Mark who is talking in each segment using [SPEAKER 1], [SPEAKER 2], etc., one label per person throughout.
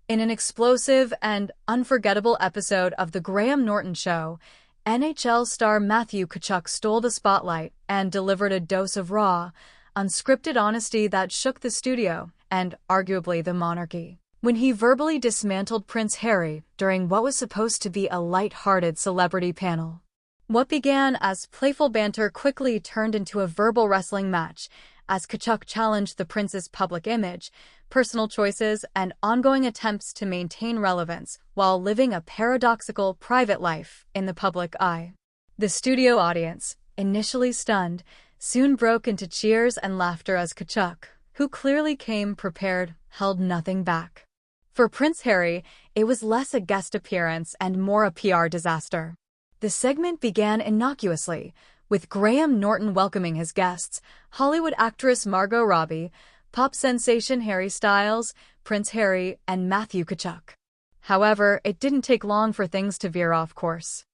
[SPEAKER 1] In an explosive and unforgettable episode of The Graham Norton Show, NHL star Matthew Tkachuk stole the spotlight and delivered a dose of raw, unscripted honesty that shook the studio and arguably the monarchy. When he verbally dismantled Prince Harry during what was supposed to be a lighthearted celebrity panel. What began as playful banter quickly turned into a verbal wrestling match as Tkachuk challenged the prince's public image, personal choices, and ongoing attempts to maintain relevance while living a paradoxical private life in the public eye. The studio audience, initially stunned, soon broke into cheers and laughter as Tkachuk, who clearly came prepared, held nothing back. For Prince Harry, it was less a guest appearance and more a PR disaster. The segment began innocuously, with Graham Norton welcoming his guests, Hollywood actress Margot Robbie, pop sensation Harry Styles, Prince Harry, and Matthew Tkachuk. However, it didn't take long for things to veer off course.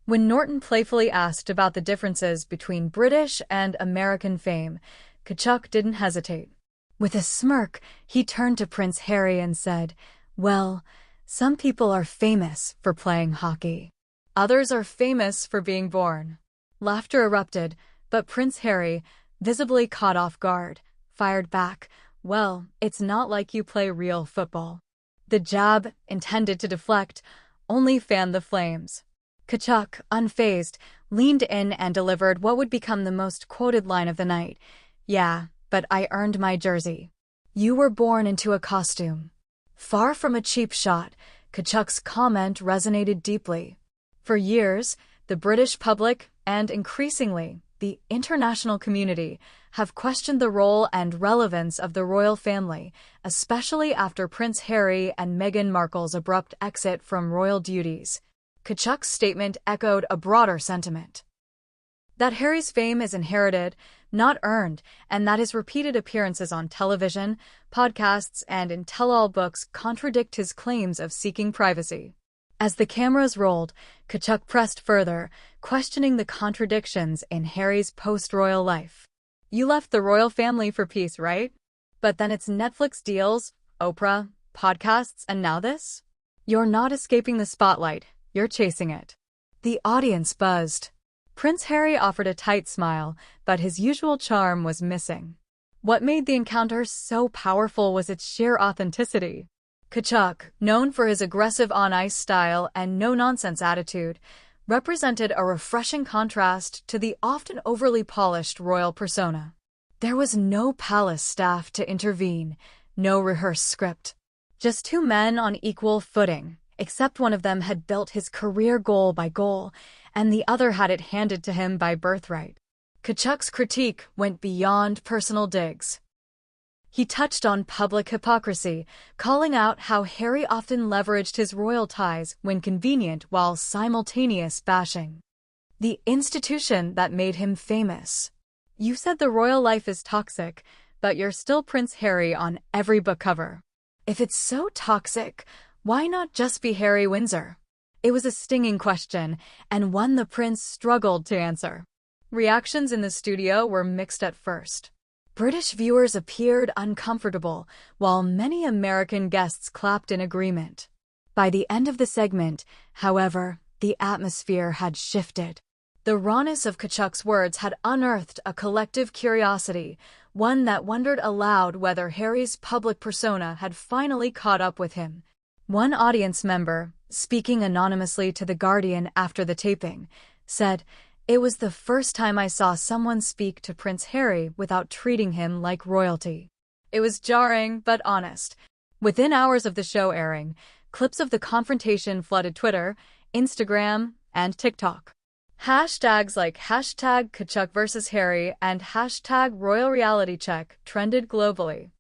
[SPEAKER 1] When Norton playfully asked about the differences between British and American fame, Tkachuk didn't hesitate. With a smirk, he turned to Prince Harry and said, "Well, some people are famous for playing hockey. Others are famous for being born." Laughter erupted, but Prince Harry, visibly caught off guard, fired back, "Well, it's not like you play real football." The jab, intended to deflect, only fanned the flames. Tkachuk, unfazed, leaned in and delivered what would become the most quoted line of the night. "Yeah, but I earned my jersey. You were born into a costume." Far from a cheap shot, Tkachuk's comment resonated deeply. For years, the British public, and increasingly, the international community, have questioned the role and relevance of the royal family, especially after Prince Harry and Meghan Markle's abrupt exit from royal duties. Tkachuk's statement echoed a broader sentiment. That Harry's fame is inherited, not earned, and that his repeated appearances on television, podcasts, and in tell-all books contradict his claims of seeking privacy. As the cameras rolled, Tkachuk pressed further, questioning the contradictions in Harry's post-royal life. "You left the royal family for peace, right? But then it's Netflix deals, Oprah, podcasts, and now this? You're not escaping the spotlight, you're chasing it." The audience buzzed. Prince Harry offered a tight smile, but his usual charm was missing. What made the encounter so powerful was its sheer authenticity. Tkachuk, known for his aggressive on-ice style and no-nonsense attitude, represented a refreshing contrast to the often overly polished royal persona. There was no palace staff to intervene, no rehearsed script. Just two men on equal footing, except one of them had built his career goal by goal, and the other had it handed to him by birthright. Tkachuk's critique went beyond personal digs. He touched on public hypocrisy, calling out how Harry often leveraged his royal ties when convenient while simultaneous bashing the institution that made him famous. "You said the royal life is toxic, but you're still Prince Harry on every book cover. If it's so toxic, why not just be Harry Windsor?" It was a stinging question, and one the prince struggled to answer. Reactions in the studio were mixed at first. British viewers appeared uncomfortable, while many American guests clapped in agreement. By the end of the segment, however, the atmosphere had shifted. The rawness of Tkachuk's words had unearthed a collective curiosity, one that wondered aloud whether Harry's public persona had finally caught up with him. One audience member, speaking anonymously to The Guardian after the taping, said, "It was the first time I saw someone speak to Prince Harry without treating him like royalty." It was jarring but honest. Within hours of the show airing, clips of the confrontation flooded Twitter, Instagram, and TikTok. Hashtags like #Tkachuk vs. Harry and #RoyalRealityCheck trended globally.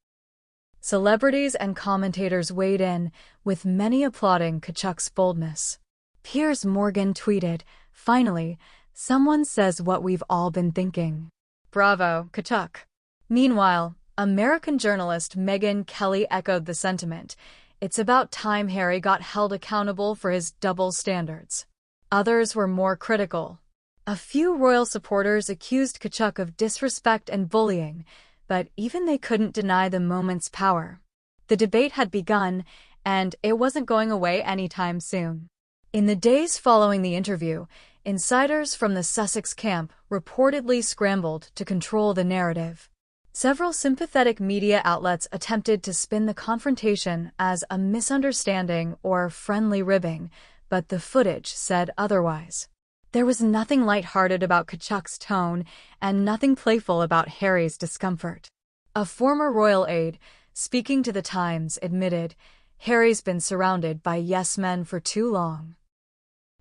[SPEAKER 1] Celebrities and commentators weighed in, with many applauding Tkachuk's boldness. Piers Morgan tweeted, "Finally, someone says what we've all been thinking. Bravo, Tkachuk." Meanwhile, American journalist Megyn Kelly echoed the sentiment. "It's about time Harry got held accountable for his double standards." Others were more critical. A few royal supporters accused Tkachuk of disrespect and bullying, but even they couldn't deny the moment's power. The debate had begun, and it wasn't going away anytime soon. In the days following the interview, insiders from the Sussex camp reportedly scrambled to control the narrative. Several sympathetic media outlets attempted to spin the confrontation as a misunderstanding or friendly ribbing, but the footage said otherwise. There was nothing lighthearted about Tkachuk's tone and nothing playful about Harry's discomfort. A former royal aide, speaking to The Times, admitted, "Harry's been surrounded by yes-men for too long.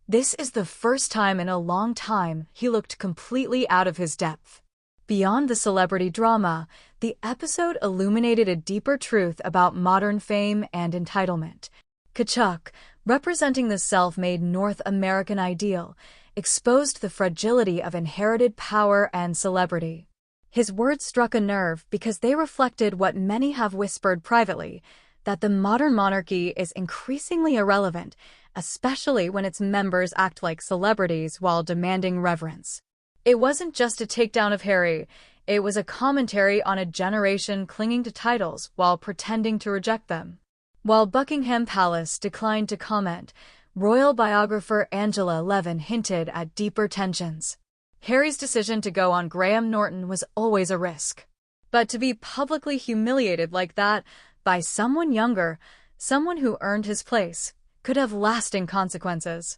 [SPEAKER 1] This is the first time in a long time he looked completely out of his depth." Beyond the celebrity drama, the episode illuminated a deeper truth about modern fame and entitlement. Tkachuk, representing the self-made North American ideal, exposed the fragility of inherited power and celebrity. His words struck a nerve because they reflected what many have whispered privately, that the modern monarchy is increasingly irrelevant, especially when its members act like celebrities while demanding reverence. It wasn't just a takedown of Harry, it was a commentary on a generation clinging to titles while pretending to reject them. While Buckingham Palace declined to comment, royal biographer Angela Levin hinted at deeper tensions. Harry's decision to go on Graham Norton was always a risk. But to be publicly humiliated like that by someone younger, someone who earned his place, could have lasting consequences.